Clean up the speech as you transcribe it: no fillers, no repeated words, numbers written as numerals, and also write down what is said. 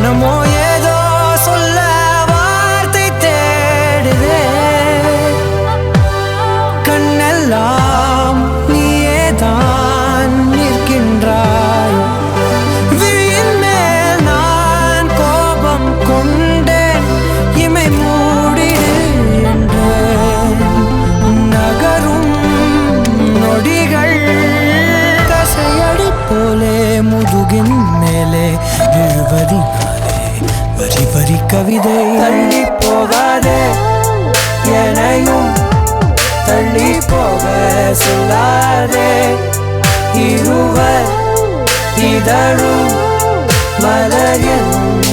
மனமோ ஏதோ சொல்ல வார்த்தை தேடுதே. கண்ணெல்லாம் நீயேதான் நிற்கின்றாய். விழியின் மேல் நான் கோபம் கொண்டேன். இமை மூடிடு என்றேன். நகரும் நொடிகள் கசையடி போலே முதுகின் மேலே எழுவதினாலே வரி வரி கவிதை. தள்ளி போகாதே எனையும் தள்ளி போக சொல்லாதே. இருவர் இதழும் மலர் என்னும்